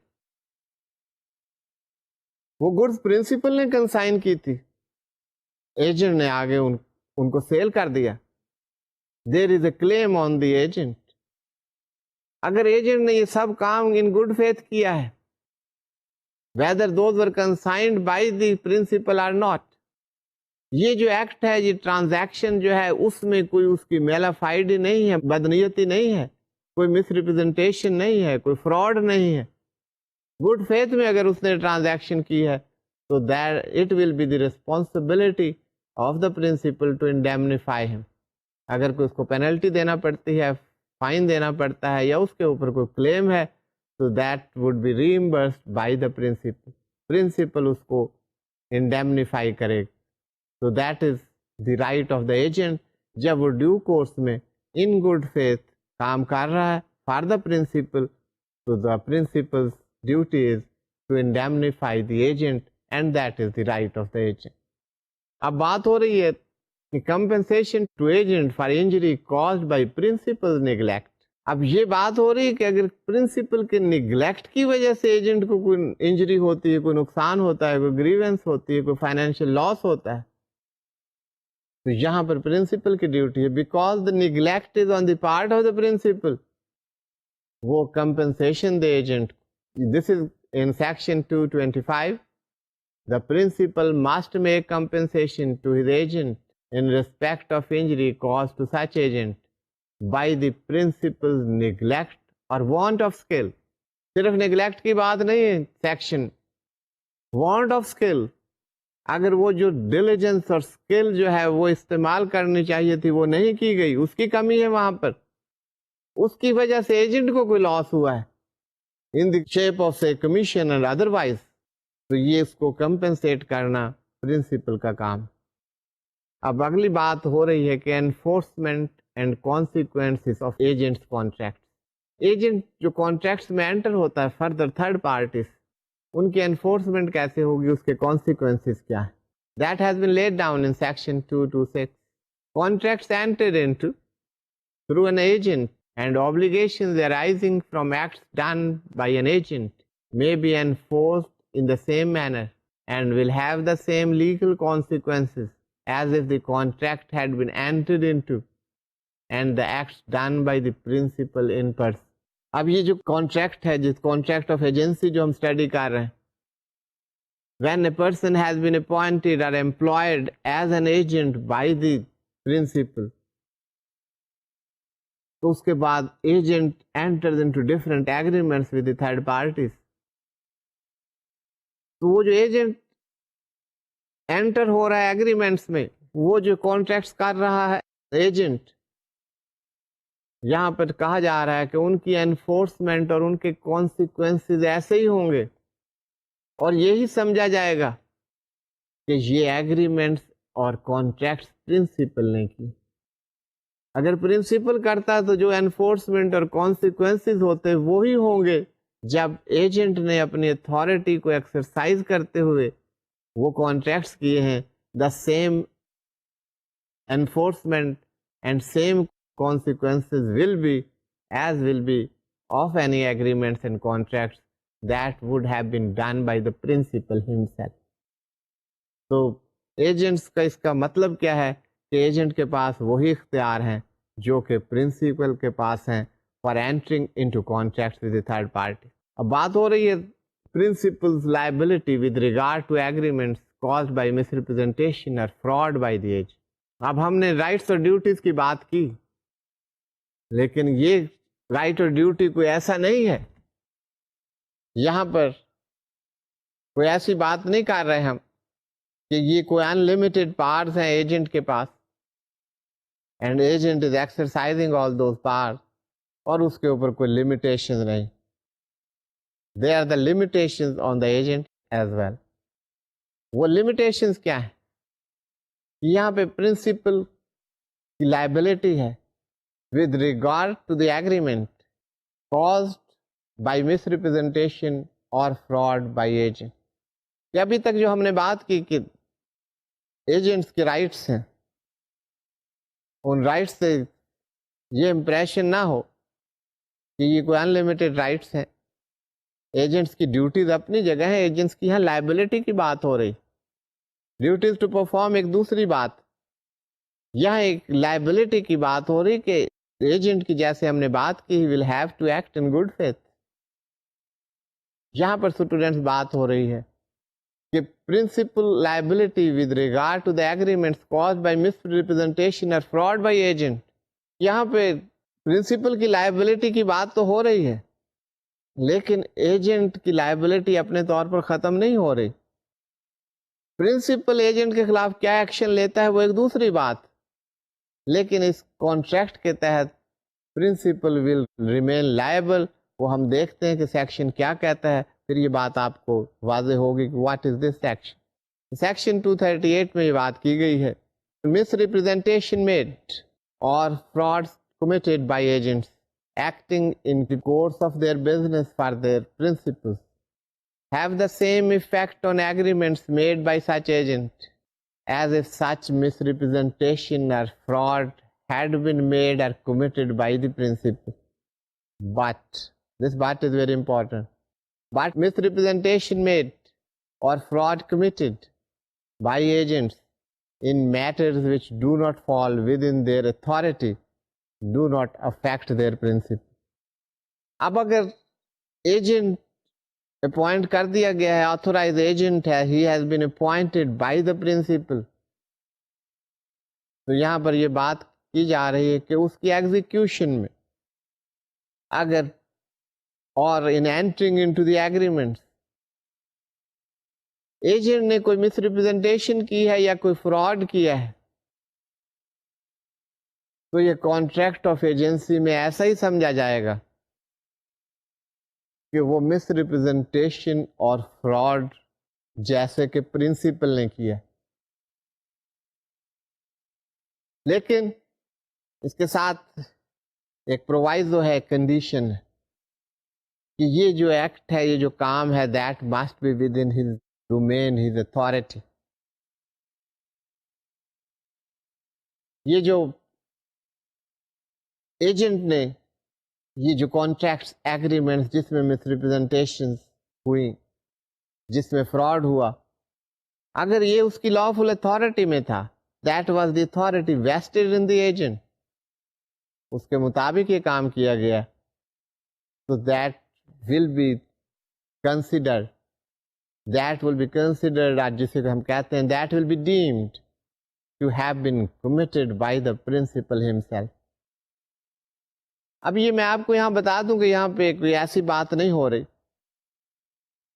Speaker 1: وہ گڈس پرنسپل نے کنسائن کی تھی, ایجنٹ نے آگے ان کو سیل کر دیا. There is a claim on the agent. اگر ایجنٹ نے یہ سب کام ان گڈ فیتھ کیا ہے, whether those were consigned by the principal or not, یہ جو ایکٹ ہے, یہ ٹرانزیکشن جو ہے, اس میں کوئی اس کی میلافائڈ نہیں ہے, بدنیتی نہیں ہے, کوئی مس ریپرزنٹیشن نہیں ہے, کوئی فراڈ نہیں ہے. گڈ فیتھ میں اگر اس نے ٹرانزیکشن کی ہے تو that it will be the responsibility of the principal to indemnify him. اگر کوئی اس کو پینلٹی دینا پڑتی ہے, فائن دینا پڑتا ہے, یا اس کے اوپر کوئی کلیم ہے, تو that would be reimbursed by the principal. Principal اس کو انڈیمنیفائی کرے. So that is the right of the agent. جب وہ ڈیو کورس میں in good faith کام کر رہا ہے for the principal, so the principal's duty is to indemnify the agent and that is the right of the agent. اب بات ہو رہی ہے compensation to agent for injury caused by principal's neglect. اب یہ بات ہو رہی ہے کہ اگر پرنسپل کے نیگلیکٹ کی وجہ سے ایجنٹ کو کوئی انجری ہوتی ہے, کوئی نقصان ہوتا ہے, کوئی گریونس ہوتی ہے, کوئی فائنینشیل لاس ہوتا ہے, تو یہاں پر پرنسپل کی ڈیوٹی ہے because the neglect is on the part of the principal, وہ کمپنسیشن دے agent. This is in section 225. The principal must make compensation to his agent in respect of injury caused to such agent by the principal's neglect or want of skill. صرف neglect کی بات نہیں ہے section, want of skill. اگر وہ جو diligence اور skill جو ہے وہ استعمال کرنی چاہیے تھی وہ نہیں کی گئی, اس کی کمی ہے وہاں پر, اس کی وجہ سے ایجنٹ کو کوئی لاس ہوا ہے in the shape of say commission and otherwise, تو یہ اس کو compensate کرنا پرنسپل کا کام. اب اگلی بات ہو رہی ہے کہ enforcement and consequences of agents contract. Agent جو کانٹریکٹس میں انٹر ہوتا ہے فردر تھرڈ پارٹیز, ان کی انفورسمنٹ کیسے ہوگی, اس کے کانسیکوینسز کیا ہے. That has been laid down in section 226. Contracts entered into through an agent and obligations arising from acts done by an agent may be enforced in the same manner and will have the same legal consequences as if the contract had been entered into and the acts done by the principal in person. اب یہ جو contract ہے, جس contract of agency جو ہم study کر رہے ہیں, when a person has been appointed or employed as an agent by the principal, تو اس کے بعد agent enters into different agreements with the third parties. تو وہ جو ایجنٹ انٹر ہو رہا ہے ایگریمنٹس میں، وہ جو کانٹریکٹس کر رہا ہے ایجنٹ، یہاں پر کہا جا رہا ہے کہ ان کی انفورسمنٹ اور ان کے کانسیکوینسز ایسے ہی ہوں گے، اور یہی سمجھا جائے گا کہ یہ ایگریمنٹس اور کانٹریکٹس پرنسپل نے کی. اگر پرنسپل کرتا تو جو انفورسمنٹ اور کانسیکوینسز ہوتے وہی ہوں گے جب ایجنٹ نے اپنی اتھارٹی کو ایکسرسائز کرتے ہوئے وہ کانٹریکٹس کیے ہیں. The same enforcement and same consequences will be of any agreements and contracts that would have been done by the principal himself. تو ایجنٹس کا اس کا مطلب کیا ہے کہ ایجنٹ کے پاس وہی اختیار ہیں جو کہ پرنسپل کے پاس ہیں for entering into contracts with a third party. اب بات ہو رہی ہے principal's liability with regard to agreements caused by misrepresentation or fraud by the agent. اب ہم نے رائٹس اور ڈیوٹیز کی بات کی، لیکن یہ رائٹ اور ڈیوٹی کوئی ایسا نہیں ہے، یہاں پر کوئی ایسی بات نہیں کر رہے ہم کہ یہ کوئی انلمیٹڈ پاورز ہیں ایجنٹ کے پاس and agent is exercising all those powers, اور اس کے اوپر کوئی لمیٹیشن نہیں. They are the limitations on the agent as well. وہ لمیٹیشنز کیا ہیں؟ یہاں پہ پرنسپل کی لائبلٹی ہے with regard to the agreement caused by misrepresentation اور فراڈ بائی ایجنٹ. کہ ابھی تک جو ہم نے بات کی کہ ایجنٹس کے رائٹس ہیں، ان رائٹس سے یہ امپریشن نہ ہو کہ یہ کوئی انلمیٹڈ رائٹس ہیں. ایجنٹس کی ڈیوٹیز اپنی جگہ ہے، ایجنٹس کی یہاں لائبلٹی کی بات ہو رہی. ڈیوٹیز ٹو پرفارم ایک دوسری بات، یہاں ایک لائبلٹی کی بات ہو رہی کہ ایجنٹ کی جیسے ہم نے بات کی will have to act in good faith. یہاں پر اسٹوڈینٹس بات ہو رہی ہے کہ principal liability with regard to the agreements caused by misrepresentation اور فراڈ بائی ایجنٹ. یہاں پہ پرنسپل کی لائبلٹی کی بات تو ہو رہی ہے، لیکن ایجنٹ کی لائبلٹی اپنے طور پر ختم نہیں ہو رہی. پرنسپل ایجنٹ کے خلاف کیا ایکشن لیتا ہے وہ ایک دوسری بات، لیکن اس کانٹریکٹ کے تحت پرنسپل ول ریمین لائبل. وہ ہم دیکھتے ہیں کہ سیکشن کیا کہتا ہے، پھر یہ بات آپ کو واضح ہوگی کہ what is this section. Section 238 میں یہ بات کی گئی ہے مس ریپرزینٹیشن میڈ اور fraud committed by agents acting in the course of their business for their principles have the same effect on agreements made by such agent as if such misrepresentation or fraud had been made or committed by the principal. But this but is very important. But misrepresentation made or fraud committed by agents in matters which do not fall within their authority do not affect their principle. اب اگر agent appoint کر دیا گیا ہے، authorise agent ہے، he has been appointed by the principal، تو یہاں پر یہ بات کی جا رہی ہے کہ اس کی ایگزیکیوشن میں اگر اور in entering into the agreement agent نے کوئی مس ریپرزینٹیشن کی ہے یا کوئی فراڈ کیا ہے، تو یہ کانٹریکٹ آف ایجنسی میں ایسا ہی سمجھا جائے گا کہ وہ مس ریپرزینٹیشن اور فراڈ جیسے کہ پرنسپل نے کیا. لیکن اس کے ساتھ ایک پرووائزو ہے، کنڈیشن ہے کہ یہ جو ایکٹ ہے، یہ جو کام ہے، that must be within his domain, his authority. یہ جو ایجنٹ نے یہ جو کانٹریکٹس ایگریمنٹس جس میں مس ریپرزینٹیشن ہوئی، جس میں فراڈ ہوا، اگر یہ اس کی لافل اتھارٹی میں تھا، that was the authority vested in the agent, اس کے مطابق یہ کام کیا گیا، تو that will be considered, that will be considered, جسے ہم کہتے ہیں that will be deemed to have been committed by the principal himself. اب یہ میں آپ کو یہاں بتا دوں کہ یہاں پہ کوئی ایسی بات نہیں ہو رہی،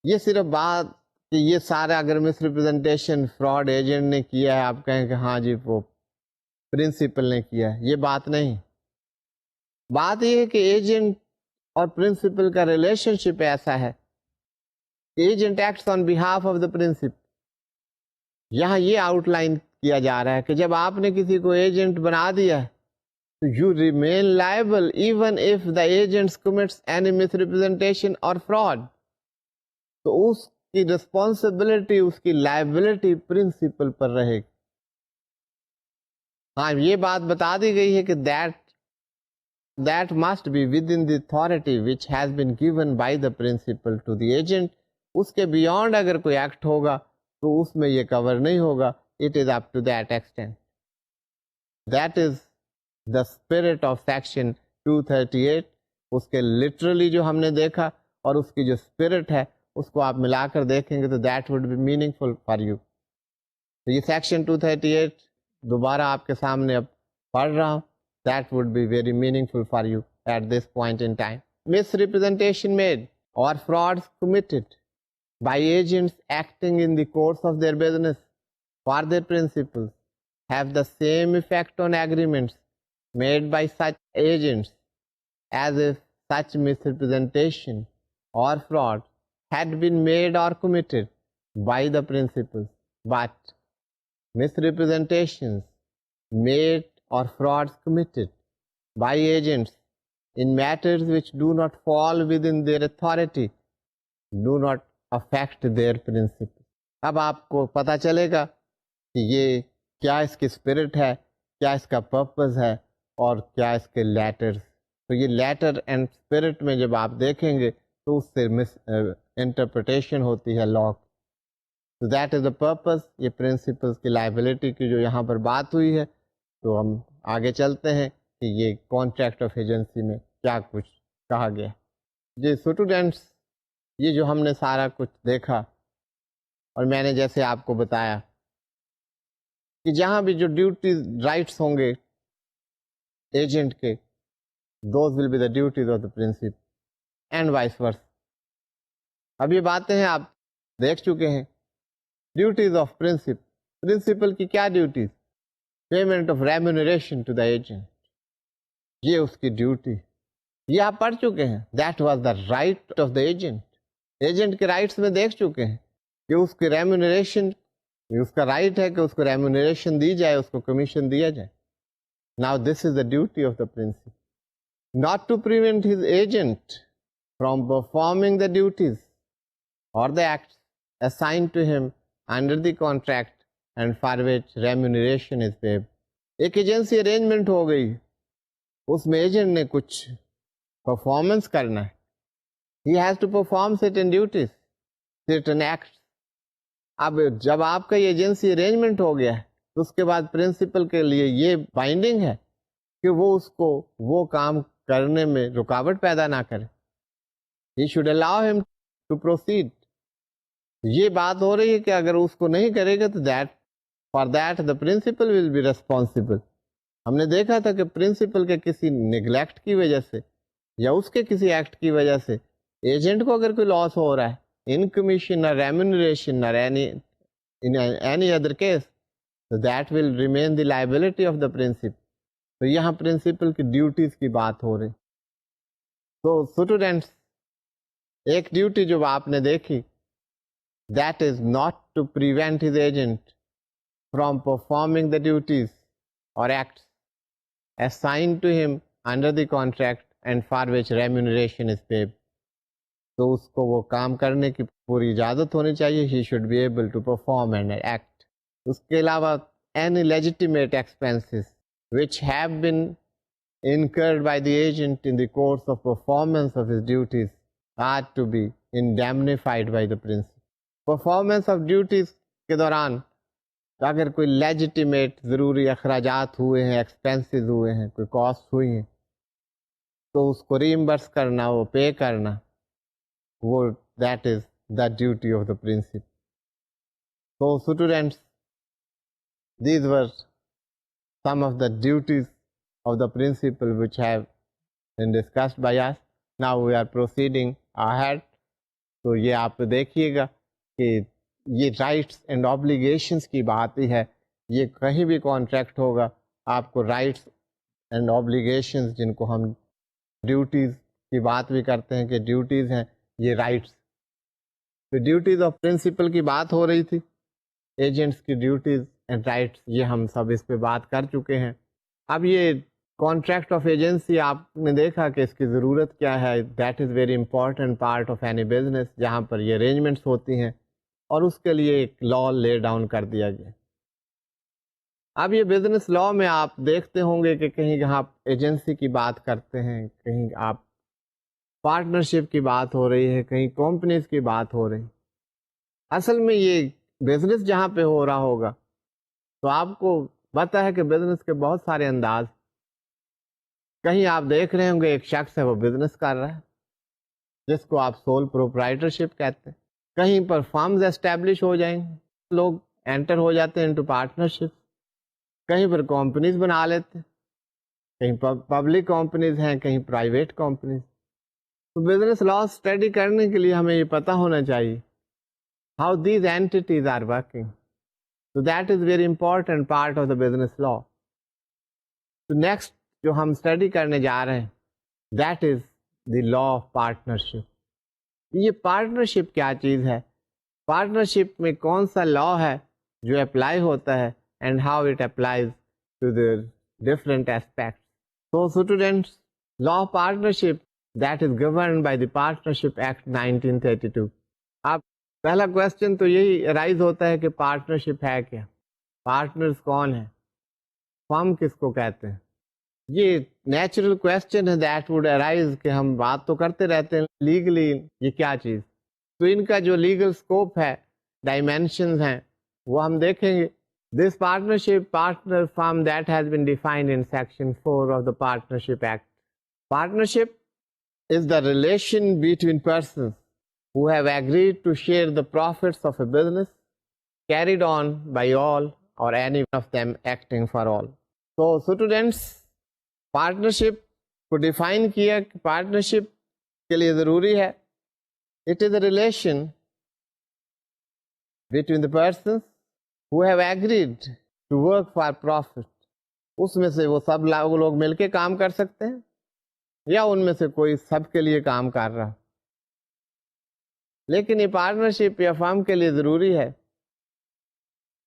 Speaker 1: یہ صرف بات کہ یہ سارا اگر مس ریپرزنٹیشن فراڈ ایجنٹ نے کیا ہے آپ کہیں کہ ہاں جی وہ پرنسپل نے کیا ہے، یہ بات نہیں. بات یہ ہے کہ ایجنٹ اور پرنسپل کا ریلیشن شپ ایسا ہے کہ agent acts on behalf of the principal. یہاں یہ آؤٹ لائن کیا جا رہا ہے کہ جب آپ نے کسی کو ایجنٹ بنا دیا ہے تو you remain liable even if the agent commits any miss representation اور فراڈ. تو اس کی ریسپانسبلٹی، اس کی لائبلٹی پرنسپل پر رہے گی. ہاں یہ بات بتا دی گئی ہے کہ that must be within the authority which has been given by the principal to the agent. اس کے بیونڈ اگر کوئی ایکٹ ہوگا تو اس میں یہ کور نہیں ہوگا. It is up to that extent. That is the spirit of section 238. اس کے literally جو ہم نے دیکھا اور اس کی جو spirit ہے اس کو آپ ملا کر دیکھیں گے تو that would be meaningful for you. تو یہ section 238 دوبارہ آپ کے سامنے اب پڑھ رہا ہوں. That would be very meaningful for you at this point in time. Misrepresentation made or frauds committed by agents acting in the course of their business for their principles have the same effect on agreements made by such agents as if such misrepresentation or fraud had been made or committed by the principals. But misrepresentations made or frauds committed by agents in matters which do not fall within their authority do not affect their principles. اب آپ کو پتا چلے گا کہ یہ کیا اس کی spirit ہے، کیا اس کا پرپز ہے اور کیا اس کے لیٹرز. تو یہ لیٹر اینڈ اسپرٹ میں جب آپ دیکھیں گے تو اس سے انٹرپریٹیشن ہوتی ہے لا. تو دیٹ از دا پرپز. یہ پرنسپلس کی لائبلٹی کی جو یہاں پر بات ہوئی ہے تو ہم آگے چلتے ہیں کہ یہ کانٹریکٹ آف ایجنسی میں کیا کچھ کہا گیا. جی اسٹوڈینٹس، یہ جو ہم نے سارا کچھ دیکھا اور میں نے جیسے آپ کو بتایا کہ جہاں بھی جو ڈیوٹیز رائٹس ہوں گے ایجنٹ کے those will be the duties of the principal and vice versa. اب یہ باتیں ہیں آپ دیکھ چکے ہیں. ڈیوٹیز آف پرنسپل کی کیا duties? Payment of remuneration to the agent, یہ اس کی ڈیوٹی. یہ آپ پڑھ چکے ہیں. That was the right of the agent. Agent کے رائٹس میں دیکھ چکے ہیں کہ اس کی ریمونریشن، اس کا رائٹ ہے کہ اس کو ریمونریشن دی جائے، اس کو کمیشن دیا جائے. Now this is the duty of the principal. Not to prevent his agent from performing the duties اور the acts assigned to him under the contract and for which remuneration is paid. ایک agency arrangement ہو گئی، اس میں agent نے کچھ performance کرنا ہے. He has to perform certain duties, certain acts. اب جب آپ کا یہ ایجنسی ارینجمنٹ ہو گیا ہے تو اس کے بعد پرنسپل کے لیے یہ بائنڈنگ ہے کہ وہ اس کو وہ کام کرنے میں رکاوٹ پیدا نہ کرے. He should allow him to proceed. یہ بات ہو رہی ہے کہ اگر اس کو نہیں کرے گا تو for that the principal will be responsible. ہم نے دیکھا تھا کہ پرنسپل کے کسی نیگلیکٹ کی وجہ سے یا اس کے کسی ایکٹ کی وجہ سے ایجنٹ کو اگر کوئی لاس ہو رہا ہے ان کمیشن اور ریمونریشن اور any other case, so that will remain the liability of the principal. تو یہاں پرنسپل کی ڈیوٹیز کی بات ہو رہی. تو اسٹوڈینٹس، ایک ڈیوٹی جو آپ نے دیکھی that is not to prevent his agent from performing the duties or acts assigned to him under the contract and for which remuneration is paid. تو اس کو وہ کام کرنے کی پوری اجازت ہونی چاہیے. He should be able to perform and act. اس کے علاوہ any legitimate expenses which have been incurred by the agent in the course of performance of his duties are to be indemnified by the principal. Performance of duties کے دوران اگر کوئی legitimate ضروری اخراجات ہوئے ہیں، ایکسپینسز ہوئے ہیں، کوئی کاسٹ ہوئی ہیں تو اس کو ریمبرس کرنا، وہ پے کرنا، وہ that is the duty of the principal. تو students, these were some of the duties of the principal which have been discussed by us. Now we are proceeding ahead. تو یہ آپ دیکھیے گا کہ یہ رائٹس اینڈ آبلیگیشنس کی بات ہی ہے. یہ کہیں بھی کانٹریکٹ ہوگا آپ کو رائٹس اینڈ آبلیگیشنز، جن کو ہم ڈیوٹیز کی بات بھی کرتے ہیں کہ ڈیوٹیز ہیں، یہ رائٹس. تو ڈیوٹیز آف پرنسپل کی بات ہو رہی تھی، ایجنٹس کی ڈیوٹیز اینڈ رائٹس، یہ ہم سب اس پہ بات کر چکے ہیں. اب یہ کانٹریکٹ آف ایجنسی آپ نے دیکھا کہ اس کی ضرورت کیا ہے. That is very important part of any business, جہاں پر یہ ارینجمنٹس ہوتی ہیں اور اس کے لیے ایک لا لے ڈاؤن کر دیا گیا. اب یہ بزنس لا میں آپ دیکھتے ہوں گے کہ کہیں آپ ایجنسی کی بات کرتے ہیں، کہیں آپ پارٹنرشپ کی بات ہو رہی ہے، کہیں کمپنیز کی بات ہو رہی. اصل میں یہ بزنس جہاں پہ ہو رہا ہوگا تو آپ کو پتہ ہے کہ بزنس کے بہت سارے انداز. کہیں آپ دیکھ رہے ہوں گے ایک شخص ہے وہ بزنس کر رہا ہے جس کو آپ سول پروپرائٹرشپ کہتے ہیں. کہیں پر فارمز اسٹیبلش ہو جائیں گے، لوگ انٹر ہو جاتے ہیں انٹو پارٹنرشپ. کہیں پر کمپنیز بنا لیتے ہیں، کہیں پبلک کمپنیز ہیں، کہیں پرائیویٹ کمپنیز. تو بزنس لا اسٹڈی کرنے کے لیے ہمیں یہ پتہ ہونا چاہیے how these entities are working. So that is very important part of the business law. So next جو ہم اسٹڈی کرنے جا رہے ہیں that is the law of partnership. یہ پارٹنرشپ کیا چیز ہے، پارٹنرشپ میں کون سا لا ہے جو اپلائی ہوتا ہے and how it applies to the different aspects. So students, law of partnership that is governed by the Partnership Act 1932. اب پہلا کوشچن تو یہی ارائز ہوتا ہے کہ پارٹنرشپ ہے کیا، پارٹنرز کون ہیں، فرم کس کو کہتے ہیں. یہ نیچرل کوشچن ہے دیٹ وڈ ارائز کہ ہم بات تو کرتے رہتے ہیں لیگلی یہ کیا چیز. تو ان کا جو لیگل اسکوپ ہے، ڈائمینشنز ہیں، وہ ہم دیکھیں گے. This partnership partner firm that has been defined in section 4 of the partnership act. Partnership is the relation between persons who have agreed to share the profits of a business carried on by all or any one of them acting for all. So students, partnership کو define کیا کہ partnership کے لیے ضروری ہے it is a relation between the persons who have agreed to work for profit. اس میں سے وہ سب لوگ مل کے کام کر سکتے ہیں یا ان میں سے کوئی سب کے لیے کام کر رہا. لیکن یہ پارٹنرشپ یا فرم کے لیے ضروری ہے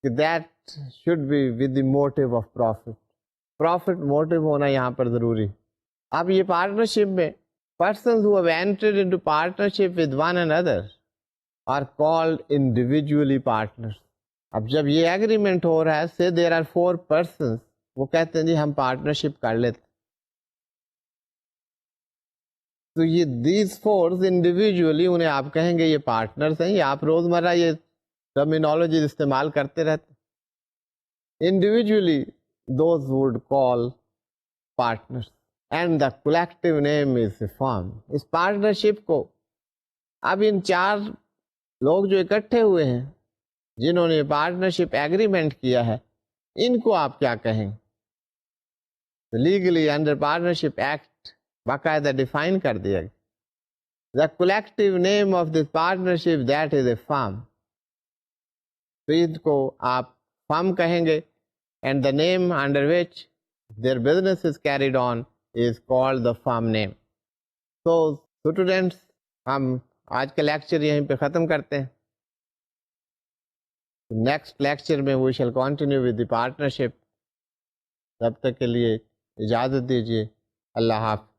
Speaker 1: کہ that should be with the motive of profit motive ہونا یہاں پر ضروری. اب یہ پارٹنرشپ میں persons who have entered into partnership with one another are called individually partners. اب جب یہ ایگریمنٹ ہو رہا ہے say there are 4 persons، وہ کہتے ہیں جی ہم پارٹنرشپ کر لیتے. تو یہ دیز فورس انڈیویجولی انہیں آپ کہیں گے یہ پارٹنرز ہیں، یا آپ روزمرہ یہ ٹرمینالوجی استعمال کرتے رہتے. Individually those would call partners and the collective name is firm. اس پارٹنرشپ کو اب ان 4 لوگ جو اکٹھے ہوئے ہیں جنہوں نے پارٹنرشپ ایگریمنٹ کیا ہے، ان کو آپ کیا کہیں؟ لیگلی انڈر پارٹنرشپ ایکٹ باقاعدہ ڈیفائن کر دیا گیا. The collective name of this partnership that is a firm. تو اس کو آپ فرم کہیں گے and the name under which their business is carried on is called the firm name. تو اسٹوڈینٹس ہم آج کا لیکچر یہیں پہ ختم کرتے ہیں. نیکسٹ لیکچر میں we shall continue with the partnership. تب تک کے لیے اجازت دیجیے. اللہ حافظ.